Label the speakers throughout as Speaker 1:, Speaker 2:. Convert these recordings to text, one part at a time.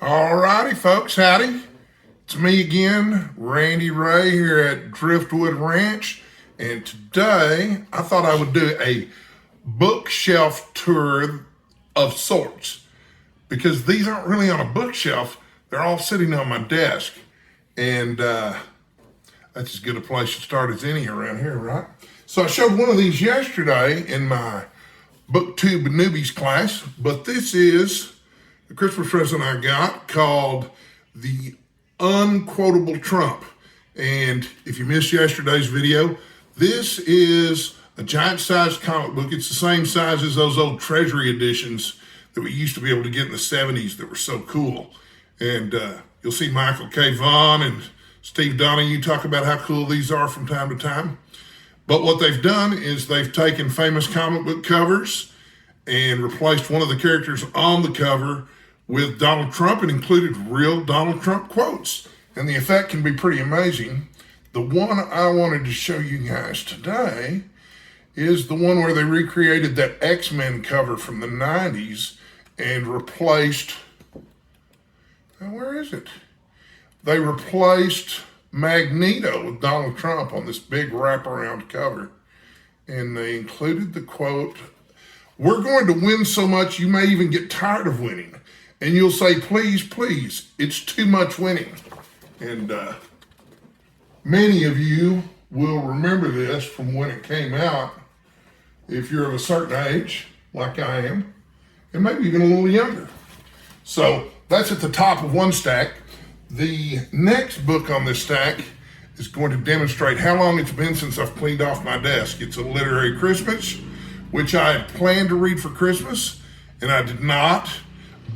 Speaker 1: All righty, folks, howdy. It's me again, Randy Ray here at Driftwood Ranch. And today I thought I would do a bookshelf tour of sorts because these aren't really on a bookshelf. They're all sitting on my desk. And that's as good a place to start as any around here, right? So I showed one of these yesterday in my BookTube Newbies class, but this is the Christmas present I got called The Unquotable Trump. And if you missed yesterday's video, this is a giant-sized comic book. It's the same size as those old Treasury editions that we used to be able to get in the 70s that were so cool. And you'll see Michael K. Vaughan and Steve Donahue talk about how cool these are from time to time. But what they've done is they've taken famous comic book covers and replaced one of the characters on the cover with Donald Trump and included real Donald Trump quotes. And the effect can be pretty amazing. The one I wanted to show you guys today is the one where they recreated that X-Men cover from the 90s and replaced, where is it? They replaced Magneto with Donald Trump on this big wraparound cover. And they included the quote, "We're going to win so much you may even get tired of winning. And you'll say, please, please, it's too much winning." And many of you will remember this from when it came out, if you're of a certain age, like I am, and maybe even a little younger. So that's at the top of one stack. The next book on this stack is going to demonstrate how long it's been since I've cleaned off my desk. It's A Literary Christmas, which I had planned to read for Christmas, and I did not.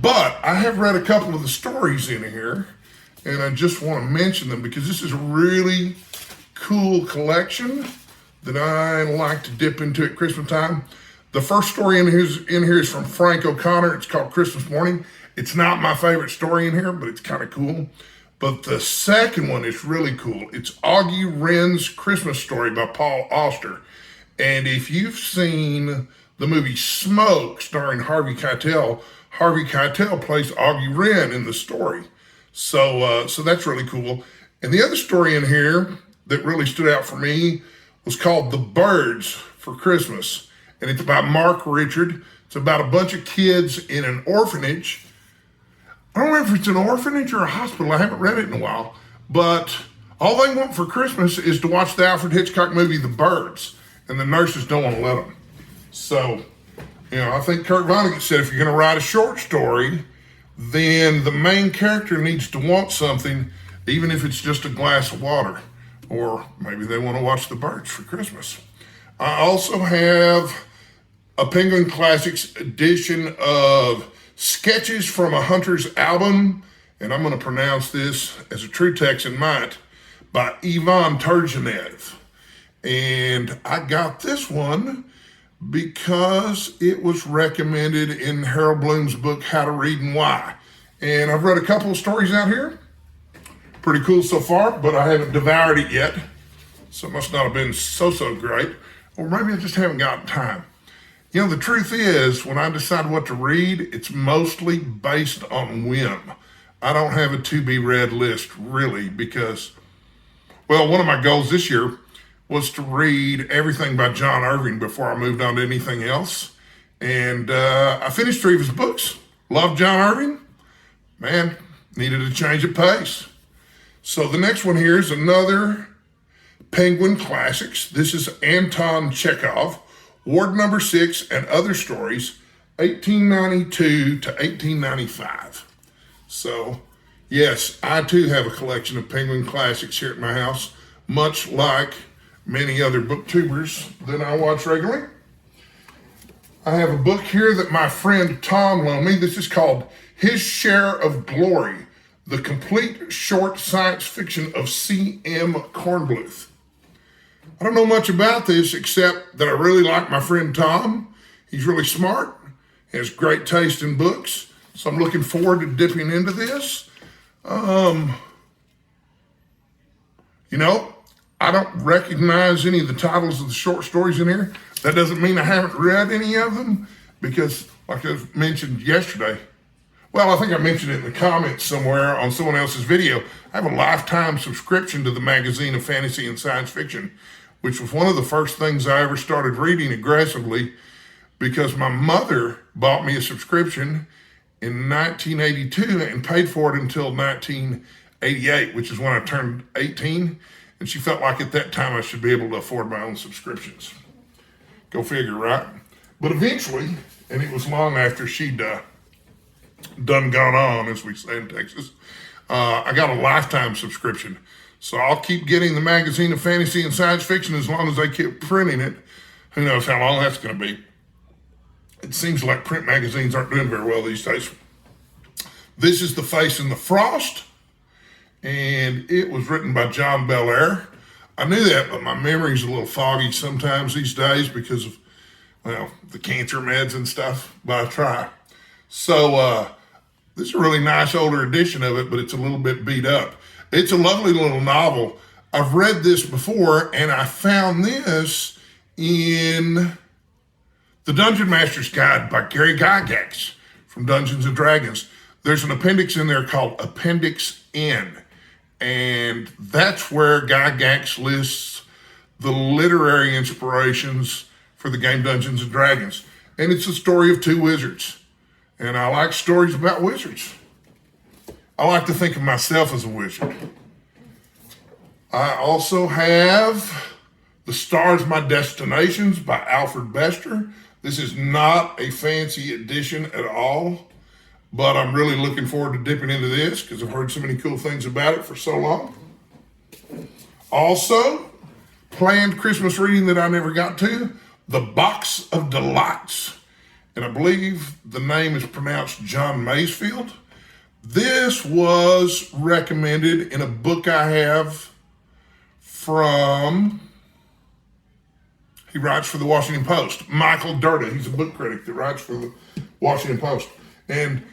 Speaker 1: But I have read a couple of the stories in here, and I just want to mention them because this is a really cool collection that I like to dip into at Christmas time. The first story in here is from Frank O'Connor. It's called Christmas Morning. It's not my favorite story in here, but it's kind of cool. But the second one is really cool. It's Augie Wren's Christmas Story by Paul Auster. And if you've seen the movie Smoke starring Harvey Keitel, Harvey Keitel plays Augie Wren in the story. So that's really cool. And the other story in here that really stood out for me was called The Birds for Christmas. And it's by Mark Richard. It's about a bunch of kids in an orphanage. I don't know if it's an orphanage or a hospital. I haven't read it in a while. But all they want for Christmas is to watch the Alfred Hitchcock movie, The Birds. And the nurses don't want to let them. So, I think Kurt Vonnegut said if you're going to write a short story, then the main character needs to want something, even if it's just a glass of water. Or maybe they want to watch the birds for Christmas. I also have a Penguin Classics edition of Sketches from a Hunter's Album, and I'm going to pronounce this as a true Texan might, by Ivan Turgenev. And I got this one because it was recommended in Harold Bloom's book, How to Read and Why. And I've read a couple of stories out here. Pretty cool so far, but I haven't devoured it yet. So it must not have been so great. Or maybe I just haven't got time. The truth is, when I decide what to read, it's mostly based on whim. I don't have a to-be-read list, really, because, one of my goals this year was to read everything by John Irving before I moved on to anything else. And I finished 3 of his books. Loved John Irving. Man, needed a change of pace. So the next one here is another Penguin Classics. This is Anton Chekhov, Ward Number 6 and Other Stories, 1892 to 1895. So, yes, I too have a collection of Penguin Classics here at my house, much like many other booktubers that I watch regularly. I have a book here that my friend Tom loaned me. This is called His Share of Glory, the complete short science fiction of C.M. Kornbluth. I don't know much about this except that I really like my friend Tom. He's really smart, has great taste in books, so I'm looking forward to dipping into this. I don't recognize any of the titles of the short stories in here. That doesn't mean I haven't read any of them because, like I mentioned yesterday, Well, I think I mentioned it in the comments somewhere on someone else's video. I have a lifetime subscription to the magazine of fantasy and science fiction, which was one of the first things I ever started reading aggressively because my mother bought me a subscription in 1982 and paid for it until 1988, which is when I turned 18. And she felt like at that time I should be able to afford my own subscriptions. Go figure, right? But eventually, and it was long after she'd done gone on, as we say in Texas, I got a lifetime subscription. So I'll keep getting the magazine of fantasy and science fiction as long as they keep printing it. Who knows how long that's going to be. It seems like print magazines aren't doing very well these days. This is The Face in the Frost, and it was written by John Belair. I knew that, but my memory's a little foggy sometimes these days because of, well, the cancer meds and stuff, but I try. So this is a really nice older edition of it, but it's a little bit beat up. It's a lovely little novel. I've read this before, and I found this in The Dungeon Master's Guide by Gary Gygax from Dungeons and Dragons. There's an appendix in there called Appendix N, and that's where Gygax lists the literary inspirations for the game Dungeons and Dragons. And it's the story of two wizards. And I like stories about wizards. I like to think of myself as a wizard. I also have The Stars My Destinations by Alfred Bester. This is not a fancy edition at all, but I'm really looking forward to dipping into this because I've heard so many cool things about it for so long. Also, planned Christmas reading that I never got to, The Box of Delights. And I believe the name is pronounced John Masefield. This was recommended in a book I have from, he writes for the Washington Post, Michael Durda. He's a book critic that writes for the Washington Post. And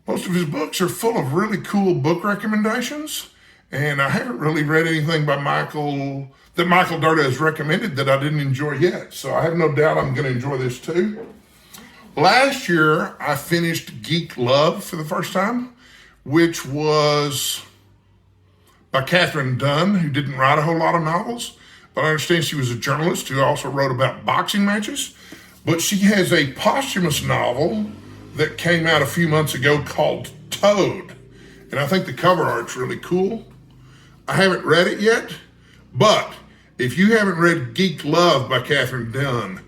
Speaker 1: most of his books are full of really cool book recommendations. And I haven't really read anything by Michael Durda has recommended that I didn't enjoy yet. So I have no doubt I'm going to enjoy this too. Last year, I finished Geek Love for the first time, which was by Catherine Dunn, who didn't write a whole lot of novels, but I understand she was a journalist who also wrote about boxing matches. But she has a posthumous novel that came out a few months ago called Toad, and I think the cover art's really cool. I haven't read it yet, but if you haven't read Geek Love by Catherine Dunn,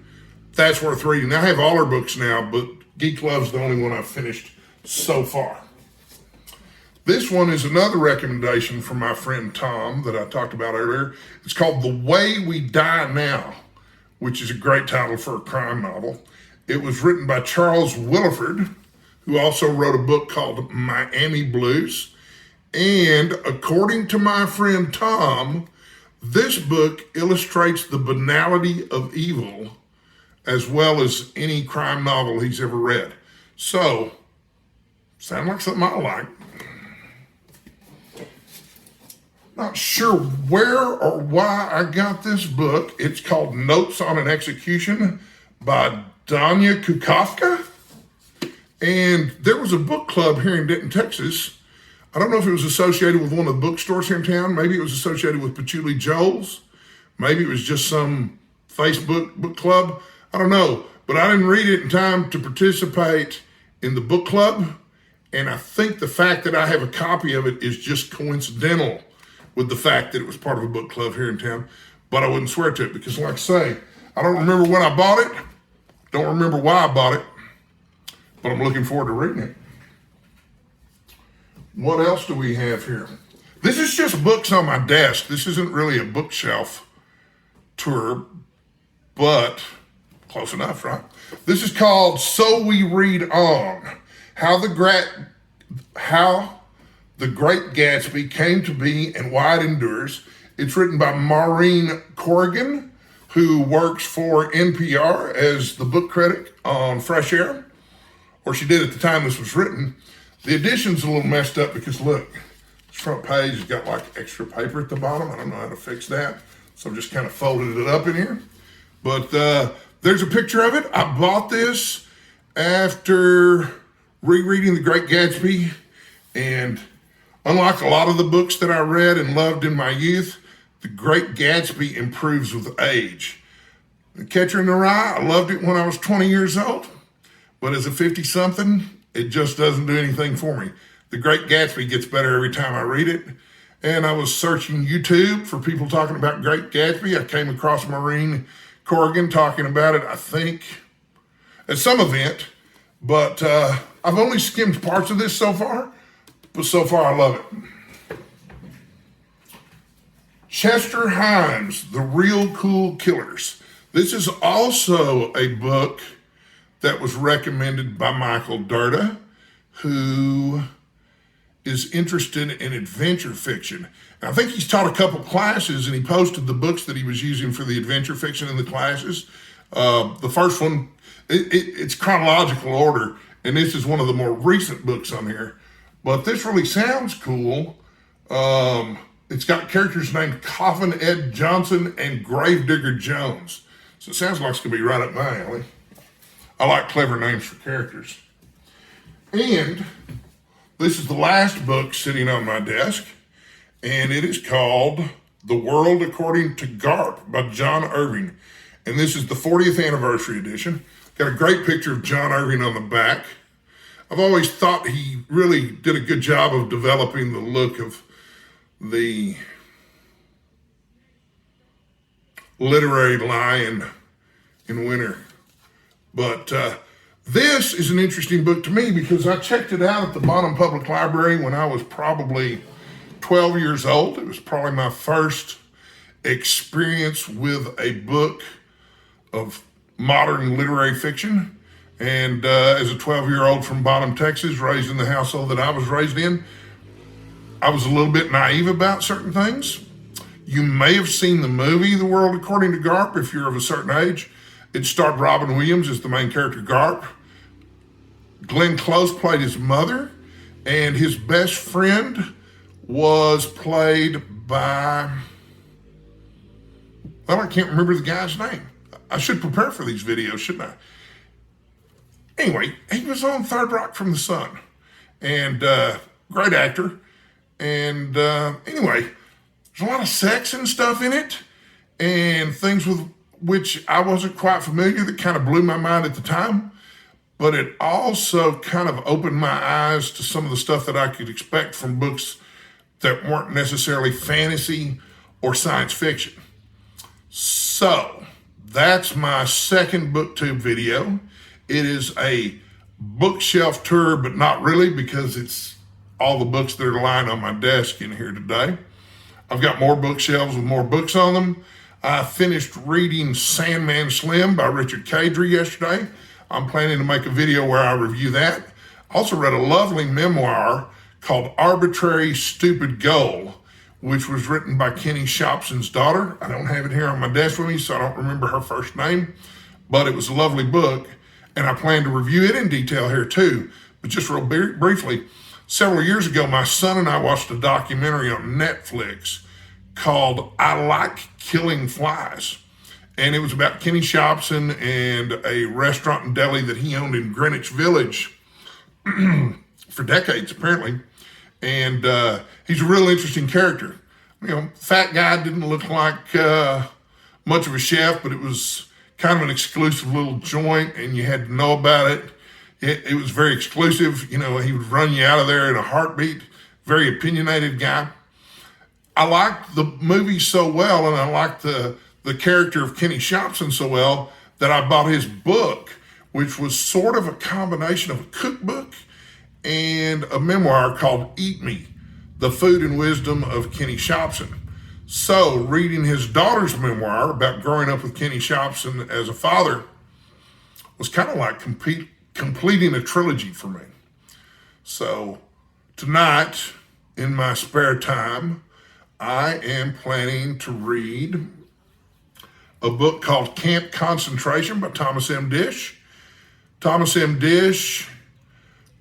Speaker 1: that's worth reading. I have all her books now, but Geek Love's the only one I've finished so far. This one is another recommendation from my friend Tom that I talked about earlier. It's called The Way We Die Now, which is a great title for a crime novel. It was written by Charles Willeford, who also wrote a book called Miami Blues. And according to my friend Tom, this book illustrates the banality of evil as well as any crime novel he's ever read. So, sound like something I like. Not sure where or why I got this book. It's called Notes on an Execution by Danya Kukafka. And there was a book club here in Denton, Texas. I don't know if it was associated with one of the bookstores here in town. Maybe it was associated with Patchouli Joel's. Maybe it was just some Facebook book club. I don't know, but I didn't read it in time to participate in the book club. And I think the fact that I have a copy of it is just coincidental with the fact that it was part of a book club here in town. But I wouldn't swear to it because, like I say, I don't remember when I bought it. Don't remember why I bought it. But I'm looking forward to reading it. What else do we have here? This is just books on my desk. This isn't really a bookshelf tour, but close enough, right? This is called So We Read On, How the Great Gatsby Came to Be and Why It Endures. It's written by Maureen Corrigan, who works for NPR as the book critic on Fresh Air, or she did at the time this was written. The edition's a little messed up because look, this front page has got like extra paper at the bottom. I don't know how to fix that. So I'm just kind of folded it up in here. But there's a picture of it. I bought this after rereading The Great Gatsby, and unlike a lot of the books that I read and loved in my youth, The Great Gatsby improves with age. The Catcher in the Rye, I loved it when I was 20 years old, but as a 50-something, it just doesn't do anything for me. The Great Gatsby gets better every time I read it. And I was searching YouTube for people talking about Great Gatsby. I came across Maureen Corrigan talking about it, I think, at some event. But I've only skimmed parts of this so far, but so far I love it. Chester Himes, The Real Cool Killers. This is also a book that was recommended by Michael Dirda, who is interested in adventure fiction. And I think he's taught a couple classes, and he posted the books that he was using for the adventure fiction in the classes. The first one, it's chronological order, and this is one of the more recent books on here. But this really sounds cool. It's got characters named Coffin Ed Johnson and Gravedigger Jones. So it sounds like it's gonna be right up my alley. I like clever names for characters. And this is the last book sitting on my desk, and it is called The World According to Garp by John Irving. And this is the 40th anniversary edition. Got a great picture of John Irving on the back. I've always thought he really did a good job of developing the look of the literary lion in winter. But this is an interesting book to me because I checked it out at the Bonham Public Library when I was probably 12 years old. It was probably my first experience with a book of modern literary fiction. And as a 12-year-old from Bonham, Texas, raised in the household that I was raised in, I was a little bit naive about certain things. You may have seen the movie The World According to Garp if you're of a certain age. It starred Robin Williams as the main character, Garp. Glenn Close played his mother, and his best friend was played by, well, I can't remember the guy's name. I should prepare for these videos, shouldn't I? Anyway, he was on Third Rock from the Sun, and great actor. And anyway, there's a lot of sex and stuff in it, and things with which I wasn't quite familiar that kind of blew my mind at the time. But it also kind of opened my eyes to some of the stuff that I could expect from books that weren't necessarily fantasy or science fiction. So that's my second BookTube video. It is a bookshelf tour, but not really, because it's all the books that are lying on my desk in here today. I've got more bookshelves with more books on them. I finished reading Sandman Slim by Richard Kadrey yesterday. I'm planning to make a video where I review that. I also read a lovely memoir called Arbitrary Stupid Goal, which was written by Kenny Shopson's daughter. I don't have it here on my desk with me, so I don't remember her first name, but it was a lovely book, and I plan to review it in detail here too. But just real briefly, several years ago, my son and I watched a documentary on Netflix called I Like Killing Flies. And it was about Kenny Shopson and a restaurant and deli that he owned in Greenwich Village for decades, apparently. And he's a real interesting character. You know, fat guy, didn't look like much of a chef, but it was kind of an exclusive little joint, and you had to know about it. It was very exclusive. You know, he would run you out of there in a heartbeat. Very opinionated guy. I liked the movie so well, and I liked the character of Kenny Shopson so well, that I bought his book, which was sort of a combination of a cookbook and a memoir called Eat Me, The Food and Wisdom of Kenny Shopson. So reading his daughter's memoir about growing up with Kenny Shopson as a father was kind of like completing a trilogy for me. So tonight, in my spare time, I am planning to read a book called Camp Concentration by Thomas M. Dish. Thomas M. Dish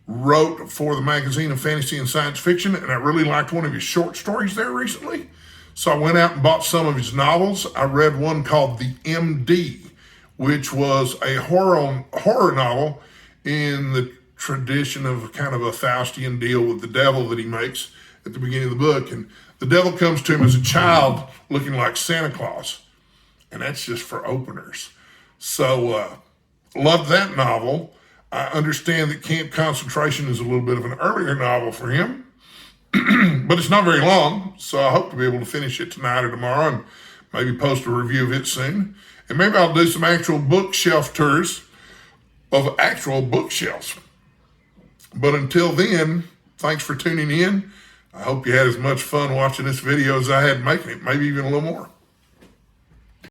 Speaker 1: wrote for the magazine of fantasy and science fiction, and I really liked one of his short stories there recently. So I went out and bought some of his novels. I read one called The MD, which was a horror novel in the tradition of kind of a Faustian deal with the devil that he makes at the beginning of the book. And the devil comes to him as a child looking like Santa Claus. And that's just for openers. So, loved that novel. I understand that Camp Concentration is a little bit of an earlier novel for him, but it's not very long. So I hope to be able to finish it tonight or tomorrow and maybe post a review of it soon. And maybe I'll do some actual bookshelf tours of actual bookshelves. But until then, thanks for tuning in. I hope you had as much fun watching this video as I had making it, maybe even a little more.